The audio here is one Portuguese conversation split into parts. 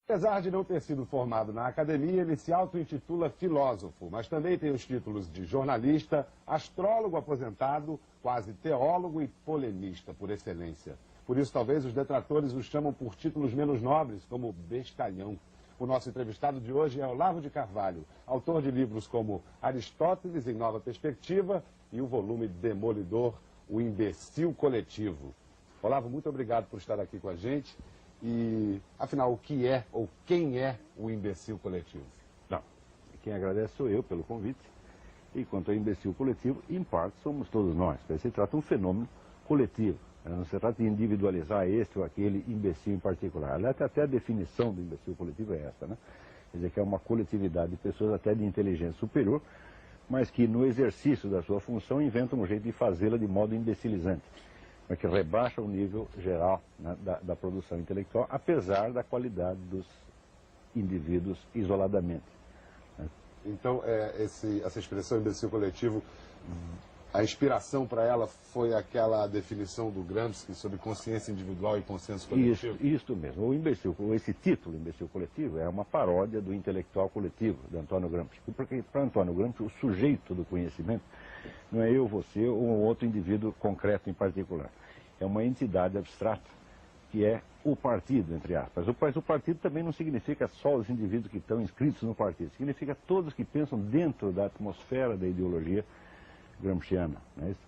Apesar de não ter sido formado na academia, ele se auto-intitula filósofo, mas também tem os títulos de jornalista, astrólogo aposentado, quase teólogo e polemista por excelência. Por isso, talvez os detratores o chamam por títulos menos nobres, como bestalhão. O nosso entrevistado de hoje é Olavo de Carvalho, autor de livros como Aristóteles em Nova Perspectiva e o volume demolidor O Imbecil Coletivo. Olavo, muito obrigado por estar aqui com a gente. E, afinal, o que é ou quem é o imbecil coletivo? Não, quem agradece sou eu pelo convite. E quanto ao imbecil coletivo, em parte somos todos nós. Se trata de um fenômeno coletivo. Não se trata de individualizar este ou aquele imbecil em particular. Aliás, até a definição do imbecil coletivo é essa, né? Quer dizer que é uma coletividade de pessoas até de inteligência superior, mas que no exercício da sua função inventam um jeito de fazê-la de modo imbecilizante, mas que rebaixa o nível geral, né, da produção intelectual, apesar da qualidade dos indivíduos isoladamente. Né? Então, essa expressão imbecil coletivo, a inspiração para ela foi aquela definição do Gramsci sobre consciência individual e consenso coletivo? Isso mesmo. O imbecil, esse título, imbecil coletivo, é uma paródia do intelectual coletivo, de Antônio Gramsci. Porque para Antônio Gramsci, o sujeito do conhecimento não é eu, você ou um outro indivíduo concreto em particular. É uma entidade abstrata, que é o partido, entre aspas. Mas o partido também não significa só os indivíduos que estão inscritos no partido. Significa todos que pensam dentro da atmosfera da ideologia gramsciana. Não é isso?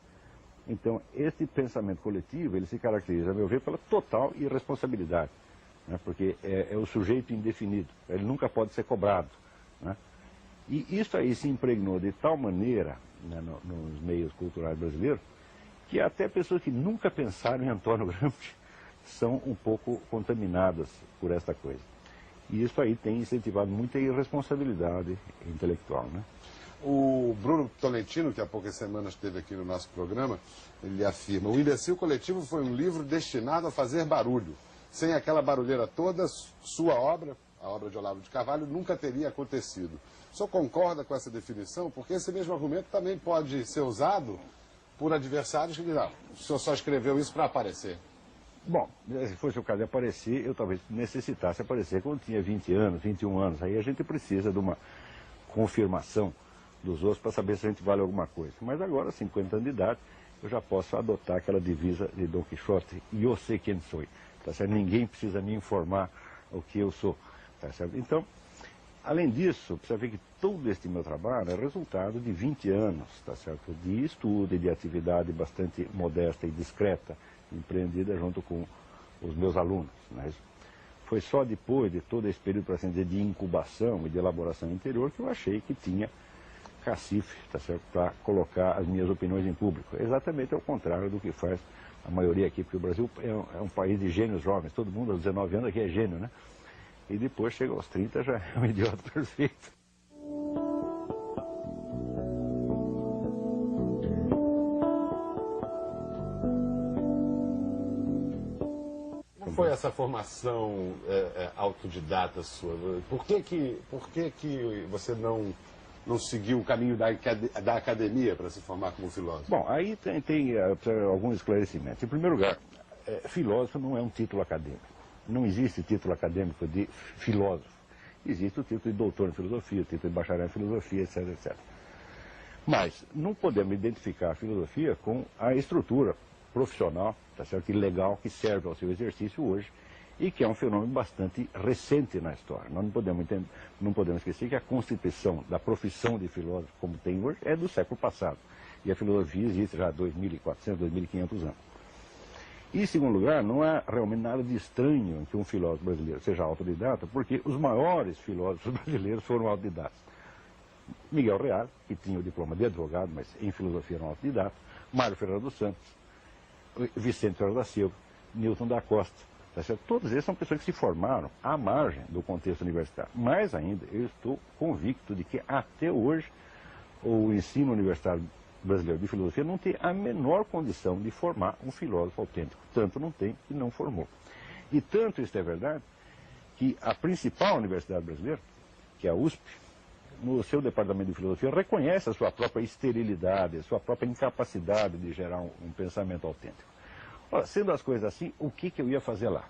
Então, esse pensamento coletivo, ele se caracteriza, a meu ver, pela total irresponsabilidade. Né? Porque é o sujeito indefinido. Ele nunca pode ser cobrado. Né? E isso aí se impregnou de tal maneira, né, nos meios culturais brasileiros, que até pessoas que nunca pensaram em Antônio Gramsci são um pouco contaminadas por esta coisa. E isso aí tem incentivado muita irresponsabilidade intelectual, né? O Bruno Tolentino, que há poucas semanas esteve aqui no nosso programa, ele afirma: o Imbecil Coletivo foi um livro destinado a fazer barulho. Sem aquela barulheira toda, sua obra, a obra de Olavo de Carvalho, nunca teria acontecido. O senhor concorda com essa definição? Porque esse mesmo argumento também pode ser usado por adversários que dizem: o senhor só escreveu isso para aparecer. Bom, se fosse o caso de aparecer, eu talvez necessitasse aparecer quando tinha 20 anos, 21 anos. Aí a gente precisa de uma confirmação dos outros para saber se a gente vale alguma coisa. Mas agora, 50 anos de idade, eu já posso adotar aquela divisa de Dom Quixote: eu sei quem sou. Tá certo? Ninguém precisa me informar o que eu sou. Tá certo? Então, além disso, precisa ver que todo este meu trabalho é resultado de 20 anos, tá certo? De estudo e de atividade bastante modesta e discreta, empreendida junto com os meus alunos. Né? Foi só depois de todo esse período, para assim dizer, de incubação e de elaboração interior que eu achei que tinha cacife, tá certo, para colocar as minhas opiniões em público. Exatamente ao contrário do que faz a maioria aqui, porque o Brasil é um país de gênios jovens. Todo mundo aos 19 anos aqui é gênio, né? E depois chega aos 30 já é um idiota perfeito. Como foi essa formação autodidata sua? Por que você não seguiu o caminho da academia para se formar como filósofo? Bom, aí tem alguns esclarecimentos. Em primeiro lugar, filósofo não é um título acadêmico. Não existe título acadêmico de filósofo. Existe o título de doutor em filosofia, o título de bacharel em filosofia, etc, etc. Mas não podemos identificar a filosofia com a estrutura profissional, tá certo, e legal que serve ao seu exercício hoje, e que é um fenômeno bastante recente na história. Nós não podemos esquecer que a constituição da profissão de filósofo, como tem hoje, é do século passado. E a filosofia existe já há 2.400, 2.500 anos. E, em segundo lugar, não há realmente nada de estranho que um filósofo brasileiro seja autodidata, porque os maiores filósofos brasileiros foram autodidatas. Miguel Reale, que tinha o diploma de advogado, mas em filosofia era um autodidata; Mário Ferreira dos Santos, Vicente Ferreira da Silva, Newton da Costa. Tá certo? Todos eles são pessoas que se formaram à margem do contexto universitário. Mais ainda, eu estou convicto de que até hoje o ensino universitário brasileiro de filosofia não tem a menor condição de formar um filósofo autêntico. Tanto não tem que não formou. E tanto isso é verdade que a principal universidade brasileira, que é a USP, no seu departamento de filosofia, reconhece a sua própria esterilidade, a sua própria incapacidade de gerar um pensamento autêntico. Ora, sendo as coisas assim, o que eu ia fazer lá?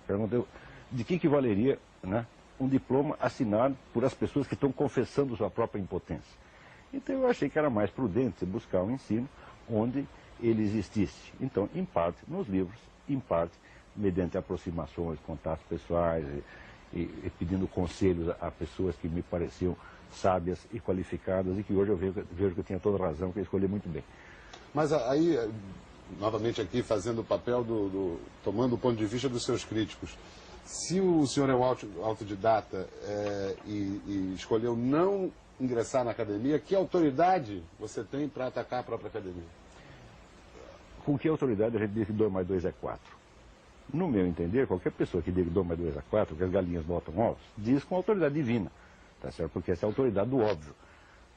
Perguntei, de que valeria, né, um diploma assinado por as pessoas que estão confessando sua própria impotência. Então eu achei que era mais prudente buscar um ensino onde ele existisse. Então, em parte nos livros, em parte mediante aproximações, contatos pessoais e pedindo conselhos a pessoas que me pareciam sábias e qualificadas e que hoje eu vejo que eu tinha toda razão, que eu escolhi muito bem. Mas aí, novamente aqui, fazendo o papel tomando o ponto de vista dos seus críticos, se o senhor é um autodidata e escolheu não ingressar na academia, que autoridade você tem para atacar a própria academia? Com que autoridade a gente diz que 2 mais 2 é 4? No meu entender, qualquer pessoa que diga que 2 mais 2 é 4, que as galinhas botam ovos, diz com autoridade divina, tá certo? Porque essa é a autoridade do óbvio,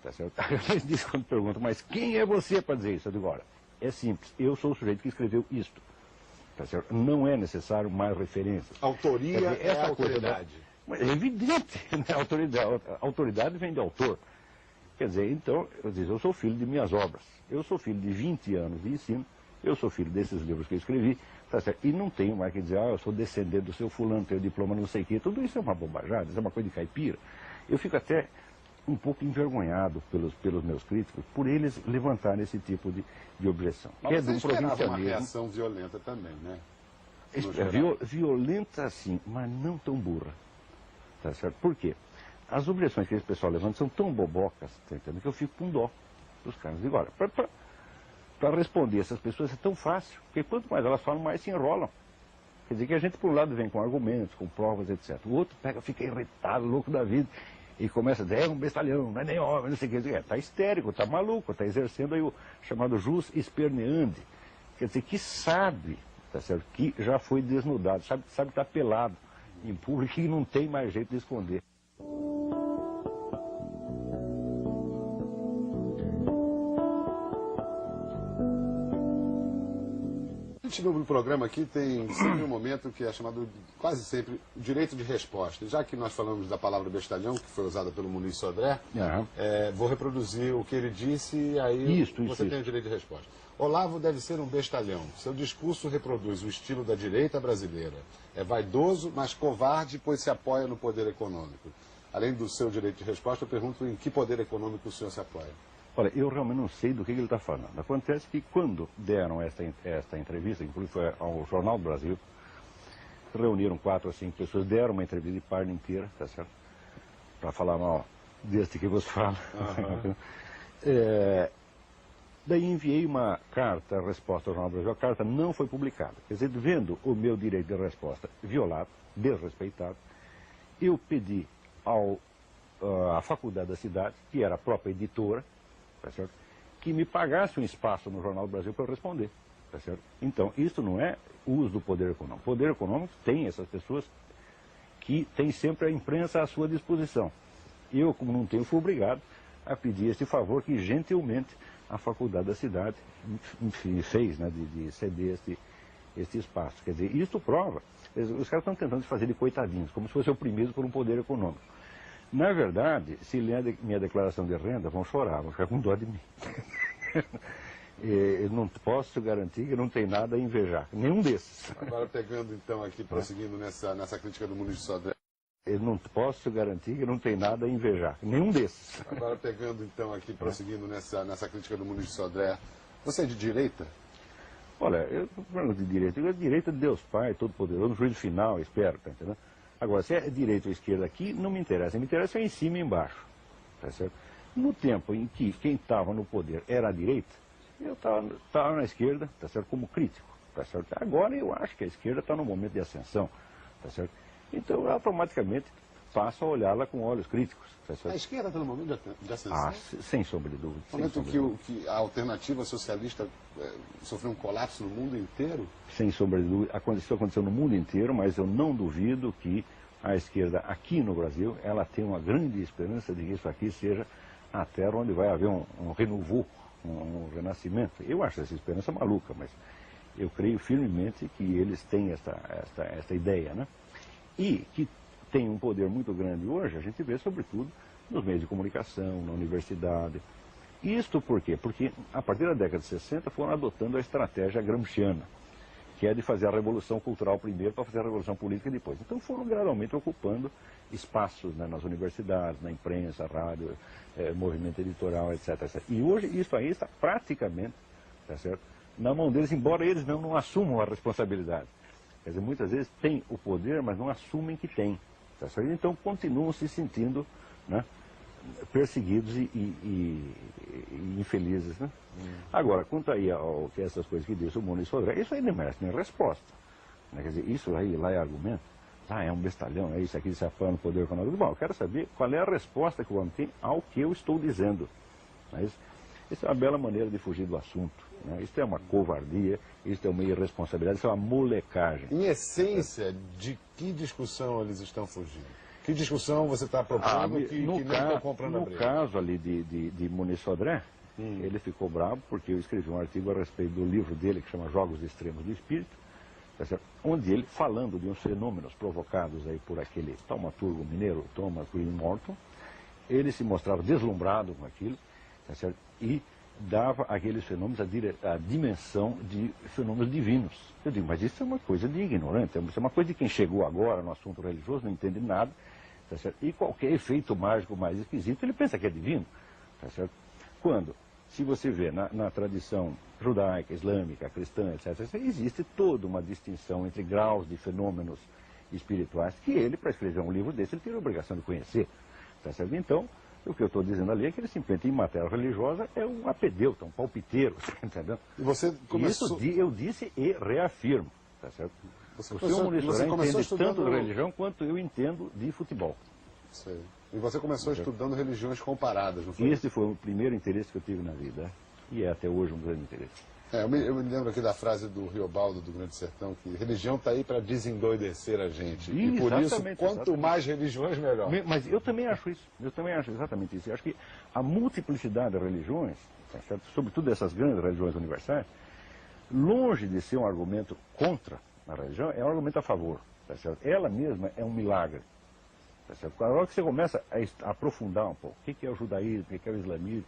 tá certo? Eles dizem quando perguntam, mas quem é você para dizer isso? Eu digo, olha, é simples, eu sou o sujeito que escreveu isto, tá certo? Não é necessário mais referências. Autoria é a autoridade. Mas é evidente, né? Autoridade vem de autor. Quer dizer, então, eu sou filho de minhas obras, eu sou filho de 20 anos de ensino, eu sou filho desses livros que eu escrevi, tá certo? E não tenho mais que dizer, eu sou descendente do seu fulano, tenho diploma não sei o quê. Tudo isso é uma bobajada, isso é uma coisa de caipira. Eu fico até um pouco envergonhado pelos meus críticos, por eles levantarem esse tipo de objeção. Mas você esperava uma reação violenta também, né? Violenta sim, mas não tão burra. Tá certo? Por quê? As objeções que esse pessoal levanta são tão bobocas, tá entendendo, que eu fico com dó dos caras. Digo, olha, para responder essas pessoas é tão fácil, porque quanto mais elas falam, mais se enrolam. Quer dizer que a gente, por um lado, vem com argumentos, com provas, etc. O outro fica irritado, louco da vida, e começa a dizer, é um bestalhão, não é nem homem, não sei o que. Está histérico, está maluco, está exercendo aí o chamado jus esperneandi. Quer dizer, que sabe, tá certo, que já foi desnudado, sabe que está pelado em público e não tem mais jeito de esconder. No programa aqui tem sempre um momento que é chamado, quase sempre, direito de resposta. Já que nós falamos da palavra bestalhão, que foi usada pelo Muniz Sodré, vou reproduzir o que ele disse e aí você tem o direito de resposta. Olavo deve ser um bestalhão. Seu discurso reproduz o estilo da direita brasileira. É vaidoso, mas covarde, pois se apoia no poder econômico. Além do seu direito de resposta, eu pergunto em que poder econômico o senhor se apoia. Olha, eu realmente não sei do que ele está falando. Acontece que quando deram esta entrevista, inclusive foi ao Jornal do Brasil, reuniram 4 ou 5 pessoas, deram uma entrevista de página inteira, tá certo? Para falar mal deste que você fala. Daí enviei uma carta, resposta ao Jornal do Brasil. A carta não foi publicada. Quer dizer, vendo o meu direito de resposta violado, desrespeitado, eu pedi à faculdade da cidade, que era a própria editora, tá certo? Que me pagasse um espaço no Jornal do Brasil para eu responder. Tá certo? Então, isso não é uso do poder econômico. O poder econômico tem essas pessoas que têm sempre a imprensa à sua disposição. Eu, como não tenho, fui obrigado a pedir esse favor que, gentilmente, a faculdade da cidade fez, né, de ceder este espaço. Quer dizer, isto prova. Os caras estão tentando se fazer de coitadinhos, como se fosse oprimidos por um poder econômico. Na verdade, se ler minha declaração de renda, vão chorar, vão ficar com dó de mim. Eu não posso garantir que não tem nada a invejar, nenhum desses. Agora pegando então aqui, prosseguindo nessa crítica do Muniz Sodré. Eu não posso garantir que não tem nada a invejar, nenhum desses. Agora pegando então aqui, prosseguindo nessa crítica do Muniz Sodré. Você é de direita? Olha, eu não estou falando de direita, eu direita de Deus Pai, Todo-Poderoso, no juízo final, espero, tá entendendo? Agora, se é direita ou esquerda aqui, não me interessa. Me interessa é em cima e embaixo. Tá certo? No tempo em que quem estava no poder era a direita, eu estava na esquerda, tá certo? Como crítico. Tá certo? Agora eu acho que a esquerda está num momento de ascensão. Tá certo? Então eu automaticamente passo a olhá-la com olhos críticos. Tá certo? A esquerda está no momento de ascensão? Ah, sem sombra de dúvida. No momento que a alternativa socialista sofreu um colapso no mundo inteiro? Sem sombra de dúvida. Isso aconteceu no mundo inteiro, mas eu não duvido que a esquerda aqui no Brasil, ela tem uma grande esperança de que isso aqui seja a terra onde vai haver um renouveau, um renascimento. Eu acho essa esperança maluca, mas eu creio firmemente que eles têm esta ideia, né? E que tem um poder muito grande hoje, a gente vê sobretudo nos meios de comunicação, na universidade. Isto por quê? Porque a partir da década de 60 foram adotando a estratégia gramsciana, que é de fazer a revolução cultural primeiro para fazer a revolução política depois. Então foram gradualmente ocupando espaços, né, nas universidades, na imprensa, rádio, movimento editorial, etc, etc. E hoje isso aí está praticamente, tá certo, na mão deles, embora eles não assumam a responsabilidade. Quer dizer, muitas vezes têm o poder, mas não assumem que têm. Tá certo? Então continuam se sentindo, né, perseguidos e infelizes. Né? Agora, quanto aí ao que essas coisas que disse o Muniz Sodré, isso aí não merece nem resposta. Né? Quer dizer, isso aí lá é argumento. Ah, é um bestalhão, é isso aqui, se apoia no poder econômico. Bom, eu quero saber qual é a resposta que o homem tem ao que eu estou dizendo. Mas isso é uma bela maneira de fugir do assunto. Né? Isso é uma covardia, isso é uma irresponsabilidade, isso é uma molecagem. Em essência, de que discussão eles estão fugindo? Que discussão você está propondo que não estão comprando a briga? No caso ali de Muniz Sodré, ele ficou bravo porque eu escrevi um artigo a respeito do livro dele que chama Jogos Extremos do Espírito, tá certo? Onde ele, falando de uns fenômenos provocados aí por aquele taumaturgo mineiro Thomas Green Morton, ele se mostrava deslumbrado com aquilo, tá certo? E dava àqueles fenômenos a dimensão de fenômenos divinos. Eu digo, mas isso é uma coisa de ignorante, isso é uma coisa de quem chegou agora no assunto religioso, não entende nada, tá certo? E qualquer efeito mágico mais esquisito, ele pensa que é divino, tá certo? Quando, se você vê na tradição judaica, islâmica, cristã, etc., existe toda uma distinção entre graus de fenômenos espirituais que ele, para escrever um livro desse, ele tem a obrigação de conhecer, tá certo? Então, o que eu estou dizendo ali é que ele simplesmente, em matéria religiosa, é um apedeuta, um palpiteiro, entendeu? E você começou... Isso eu disse e reafirmo, tá certo? O senhor Muniz Sodré entende tanto de religião quanto eu entendo de futebol. Sei. E você começou estudando religiões comparadas, não foi? Esse foi o primeiro interesse que eu tive na vida, e é até hoje um grande interesse. Eu me lembro aqui da frase do Riobaldo, do Grande Sertão, que religião está aí para desendoidecer a gente. E por isso, quanto mais religiões, melhor. Mas eu também acho isso. Eu também acho exatamente isso. Eu acho que a multiplicidade de religiões, tá certo? Sobretudo essas grandes religiões universais, longe de ser um argumento contra a religião, é um argumento a favor. Tá certo? Ela mesma é um milagre. Tá certo? A hora que você começa a aprofundar um pouco, o que é o judaísmo, o que é o islamismo,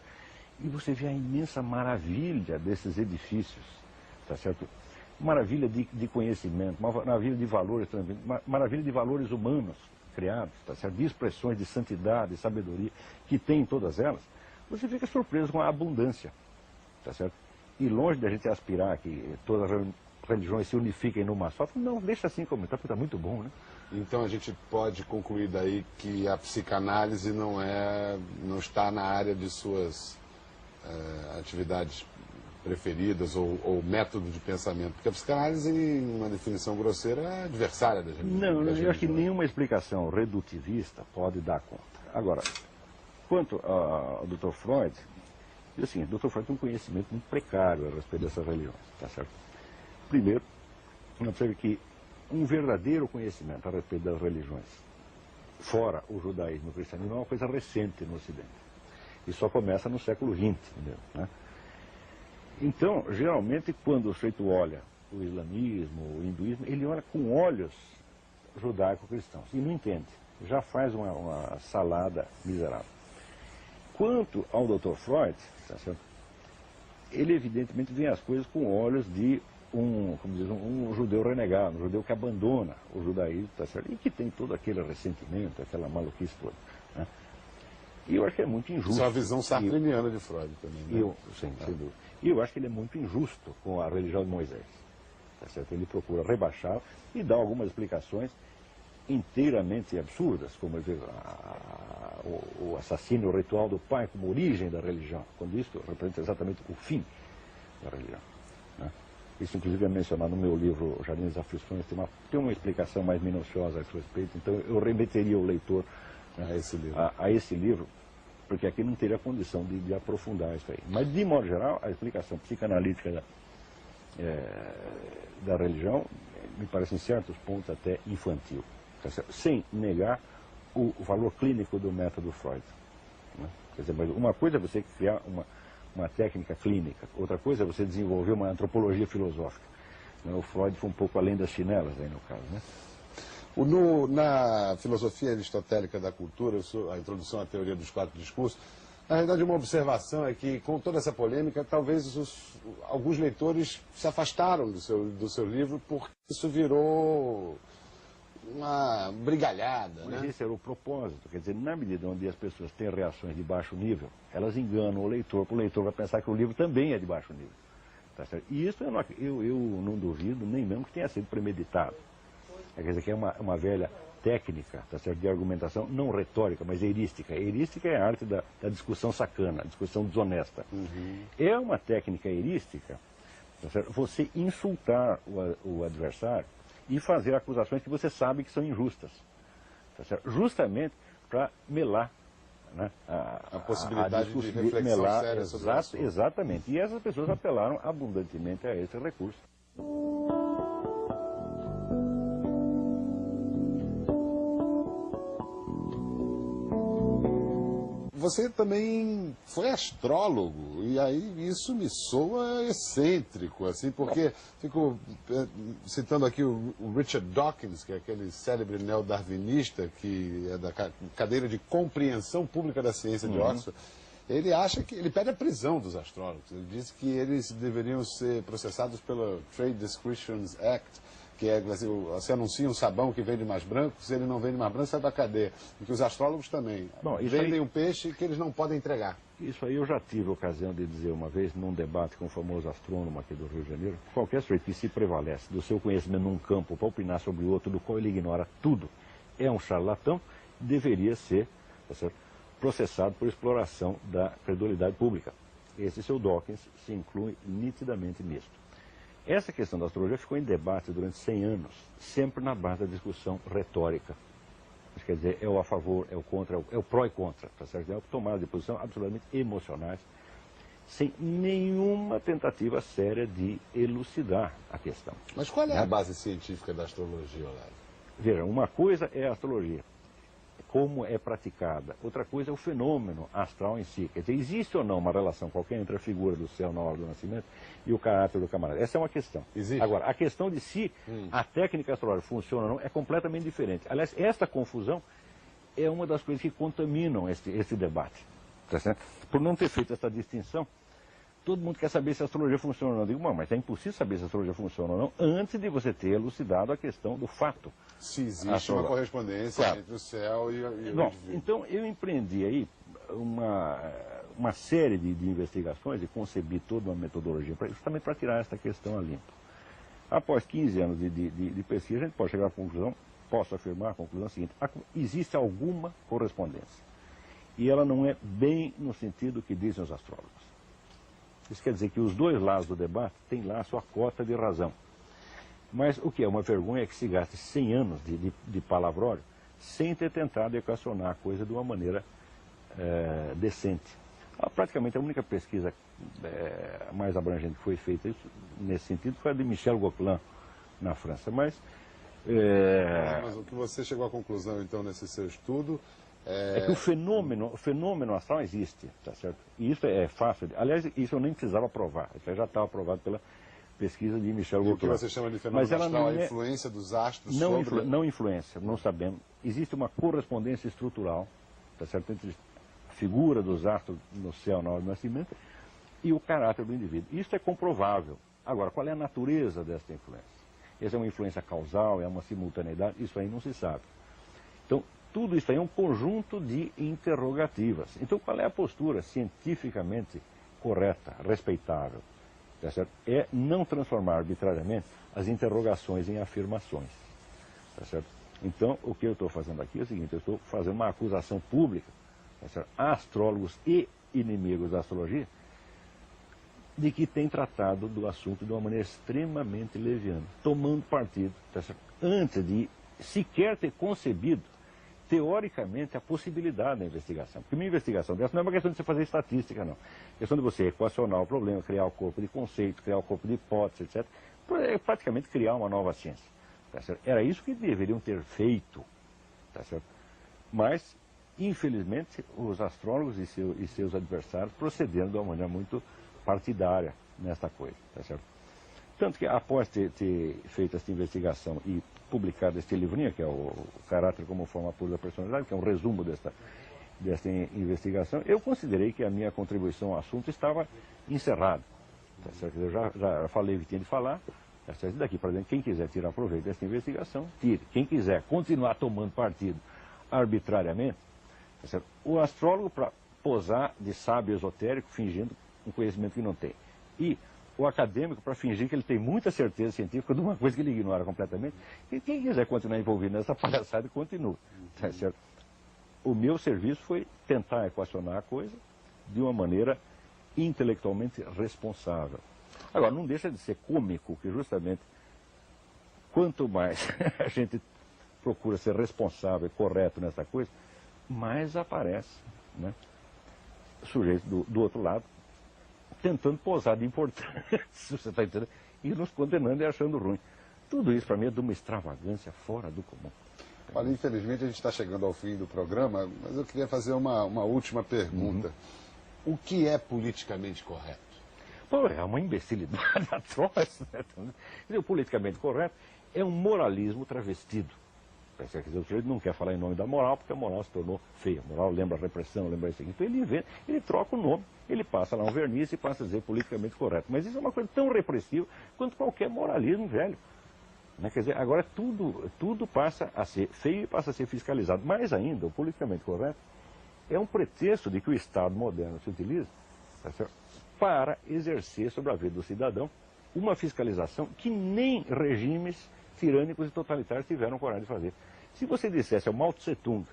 e você vê a imensa maravilha desses edifícios, tá certo? Maravilha de conhecimento, maravilha de valores, maravilha de valores humanos criados, tá certo? De expressões de santidade, sabedoria, que tem em todas elas, você fica surpreso com a abundância, tá certo? E longe da gente aspirar que todas as religiões se unifiquem numa só, não, deixa assim como está, porque está muito bom, né? Então a gente pode concluir daí que a psicanálise não está na área de suas atividades preferidas ou método de pensamento, porque a psicanálise, em uma definição grosseira, é adversária das religiões. Não, eu acho que nenhuma explicação redutivista pode dar conta. Agora, quanto ao Dr. Freud, assim, o Dr. Freud tem um conhecimento muito precário a respeito dessas religiões, tá certo? Primeiro, nós observa que um verdadeiro conhecimento a respeito das religiões, fora o judaísmo e o cristianismo, é uma coisa recente no Ocidente. E só começa no século XX, entendeu? Né? Então, geralmente, quando o sujeito olha o islamismo, o hinduísmo, ele olha com olhos judaico-cristãos e não entende. Já faz uma salada miserável. Quanto ao Dr. Freud, tá certo? Ele evidentemente vê as coisas com olhos de um judeu renegado, um judeu que abandona o judaísmo, tá certo? E que tem todo aquele ressentimento, aquela maluquice toda. Né? E eu acho que é muito injusto. Isso é a visão sartriniana de Freud também, né? Sem dúvida. E eu acho que ele é muito injusto com a religião de Moisés. Tá certo? Ele procura rebaixá-la e dá algumas explicações inteiramente absurdas, como o assassínio ritual do pai como origem da religião, quando isso representa exatamente o fim da religião. Né? Isso, inclusive, é mencionado no meu livro Jardim das Aflições, tem uma explicação mais minuciosa a esse respeito, então eu remeteria o leitor a esse livro, porque aqui não teria condição de aprofundar isso aí. Mas, de modo geral, a explicação psicanalítica da religião me parece, em certos pontos, até infantil, tá certo? Sem negar o valor clínico do método Freud. Né? Quer dizer, mas uma coisa é você criar uma técnica clínica, outra coisa é você desenvolver uma antropologia filosófica. Né? O Freud foi um pouco além das chinelas, aí no caso, né? Na filosofia aristotélica da cultura, a introdução à teoria dos quatro discursos, Na verdade, uma observação é que, com toda essa polêmica, talvez alguns leitores se afastaram do seu livro porque isso virou uma brigalhada, Mas né? esse era o propósito, quer dizer, na medida onde as pessoas têm reações de baixo nível, elas enganam o leitor vai pensar que o livro também é de baixo nível. Tá certo? E isso eu não duvido nem mesmo que tenha sido premeditado. Quer dizer, que é uma velha técnica, tá certo, de argumentação, não retórica, mas heurística. Heurística é a arte da discussão sacana, a discussão desonesta. Uhum. É uma técnica heurística, tá certo, você insultar o adversário e fazer acusações que você sabe que são injustas, tá certo? Justamente para melar, né, a possibilidade de reflexão séria sobre o assunto. Exatamente. E essas pessoas apelaram abundantemente a esse recurso. Você também foi astrólogo, e aí isso me soa excêntrico, assim, porque fico citando aqui o Richard Dawkins, que é aquele célebre neodarwinista, que é da cadeira de compreensão pública da ciência de Oxford. Ele acha que ele pede a prisão dos astrólogos. Ele diz que eles deveriam ser processados pela Trade Descriptions Act, que é, você anuncia um sabão que vende mais branco, se ele não vende mais branco, sai da cadeia. E que os astrólogos também vendem um peixe que eles não podem entregar. Isso aí eu já tive a ocasião de dizer uma vez, num debate com o famoso astrônomo aqui do Rio de Janeiro, qualquer sujeito que se prevalece do seu conhecimento num campo para opinar sobre o outro, do qual ele ignora tudo, é um charlatão, deveria ser, tá certo, processado por exploração da credulidade pública. Esse seu Dawkins se inclui nitidamente nisto. Essa questão da astrologia ficou em debate durante 100 anos, sempre na base da discussão retórica. Isso quer dizer, é o a favor, é o contra, é o pró e contra, tá certo? É uma tomada de posição absolutamente emocionais, sem nenhuma tentativa séria de elucidar a questão. Mas qual é a base científica da astrologia, Olavo? Veja, uma coisa é a astrologia, como é praticada. Outra coisa é o fenômeno astral em si. Quer dizer, existe ou não uma relação qualquer entre a figura do céu na hora do nascimento e o caráter do camarada? Essa é uma questão. Existe. Agora, a questão de se a técnica astrológica funciona ou não é completamente diferente. Aliás, esta confusão é uma das coisas que contaminam esse debate. Tá certo? Por não ter feito essa distinção, todo mundo quer saber se a astrologia funciona ou não. Eu digo, mas é impossível saber se a astrologia funciona ou não antes de você ter elucidado a questão do fato. Se existe uma correspondência entre o céu e o indivíduo. Então, eu empreendi aí uma série de investigações e concebi toda uma metodologia justamente para tirar essa questão a limpo. Após 15 anos de pesquisa, a gente pode chegar à conclusão, posso afirmar a conclusão seguinte: existe alguma correspondência. E ela não é bem no sentido que dizem os astrólogos. Isso quer dizer que os dois lados do debate têm lá a sua cota de razão. Mas o que é uma vergonha é que se gaste 100 anos de palavrório sem ter tentado equacionar a coisa de uma maneira decente. Praticamente a única pesquisa mais abrangente que foi feita nesse sentido foi a de Michel Gauquelin, na França. Mas o que você chegou à conclusão, então, nesse seu estudo... É que o fenômeno astral existe, tá certo? E isso é fácil. Aliás, isso eu nem precisava provar. Isso já estava provado pela pesquisa de Michel Gauquelin. O que você chama de fenômeno astral, a influência dos astros sobre... Não influência, não sabemos. Existe uma correspondência estrutural, tá certo, entre a figura dos astros no céu na hora do nascimento e o caráter do indivíduo. Isso é comprovável. Agora, qual é a natureza dessa influência? Essa é uma influência causal, é uma simultaneidade? Isso aí não se sabe. Então, tudo isso aí é um conjunto de interrogativas. Então, qual é a postura cientificamente correta, respeitável? Tá certo? É não transformar arbitrariamente as interrogações em afirmações. Tá certo? Então, o que eu estou fazendo aqui é o seguinte: eu estou fazendo uma acusação pública, tá certo, a astrólogos e inimigos da astrologia, de que tem tratado do assunto de uma maneira extremamente leviana, tomando partido, tá certo, antes de sequer ter concebido teoricamente, a possibilidade da investigação. Porque uma investigação dessa não é uma questão de você fazer estatística, não. É questão de você equacionar o problema, criar o corpo de conceitos, criar o corpo de hipóteses, etc. É praticamente criar uma nova ciência. Tá certo? Era isso que deveriam ter feito. Tá certo? Mas, infelizmente, os astrólogos e seus adversários procederam de uma maneira muito partidária nesta coisa. Tá certo? Tanto que, após ter feito essa investigação e publicado este livrinho, que é o Caráter como Forma Pura da Personalidade, que é um resumo desta investigação, eu considerei que a minha contribuição ao assunto estava encerrada. Tá certo? Eu já falei o que tinha de falar. Tá certo? Daqui para dentro, quem quiser tirar proveito dessa investigação, tire. Quem quiser continuar tomando partido arbitrariamente, tá certo? O astrólogo para posar de sábio esotérico, fingindo um conhecimento que não tem. E o acadêmico para fingir que ele tem muita certeza científica de uma coisa que ele ignora completamente. E quem quiser continuar envolvido nessa palhaçada, continua. Tá certo? O meu serviço foi tentar equacionar a coisa de uma maneira intelectualmente responsável. Agora, não deixa de ser cômico que justamente quanto mais a gente procura ser responsável e correto nessa coisa, mais aparece, né, sujeito do outro lado tentando posar de importante, você está entendendo, e nos condenando e achando ruim. Tudo isso para mim é de uma extravagância fora do comum. Olha, infelizmente a gente está chegando ao fim do programa, mas eu queria fazer uma última pergunta. O que é politicamente correto? Pô, é uma imbecilidade atroz. Né? O politicamente correto é um moralismo travestido. Quer dizer, o sujeito não quer falar em nome da moral, porque a moral se tornou feia. A moral lembra a repressão, lembra isso aqui. Então ele inventa, ele troca o nome, ele passa lá um verniz e passa a dizer politicamente correto. Mas isso é uma coisa tão repressiva quanto qualquer moralismo velho. Né? Quer dizer, agora tudo passa a ser feio e passa a ser fiscalizado. Mais ainda, o politicamente correto é um pretexto de que o Estado moderno se utiliza, tá certo, para exercer sobre a vida do cidadão uma fiscalização que nem regimes tirânicos e totalitários tiveram coragem de fazer. Se você dissesse ao Mao Tse-tung,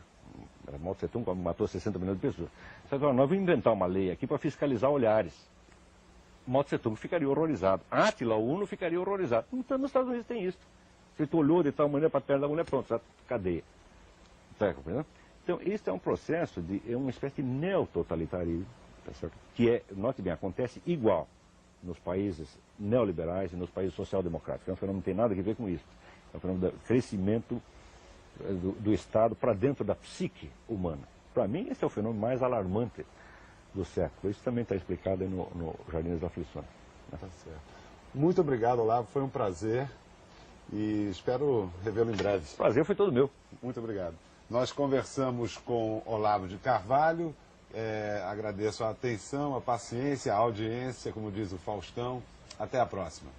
Mao Tse-tung matou 60 milhões de pessoas, nós vamos inventar uma lei aqui para fiscalizar olhares. Mao Tse-tung ficaria horrorizado. Átila, o Uno, ficaria horrorizado. Então, nos Estados Unidos tem isso. Você olhou de tal maneira para a perna da mulher, pronto, já cadeia. Tá compreendendo? Então, isso é um processo é uma espécie de neototalitarismo, tá certo? Que é, note bem, acontece igual nos países neoliberais e nos países social-democráticos. É um fenômeno que não tem nada a ver com isso. É um fenômeno do crescimento do Estado para dentro da psique humana. Para mim, esse é o fenômeno mais alarmante do século. Isso também está explicado aí no Jardim das Aflições. Né? Tá certo. Muito obrigado, Olavo. Foi um prazer e espero revê-lo em breve. O prazer foi todo meu. Muito obrigado. Nós conversamos com Olavo de Carvalho. Agradeço a atenção, a paciência, a audiência, como diz o Faustão. Até a próxima.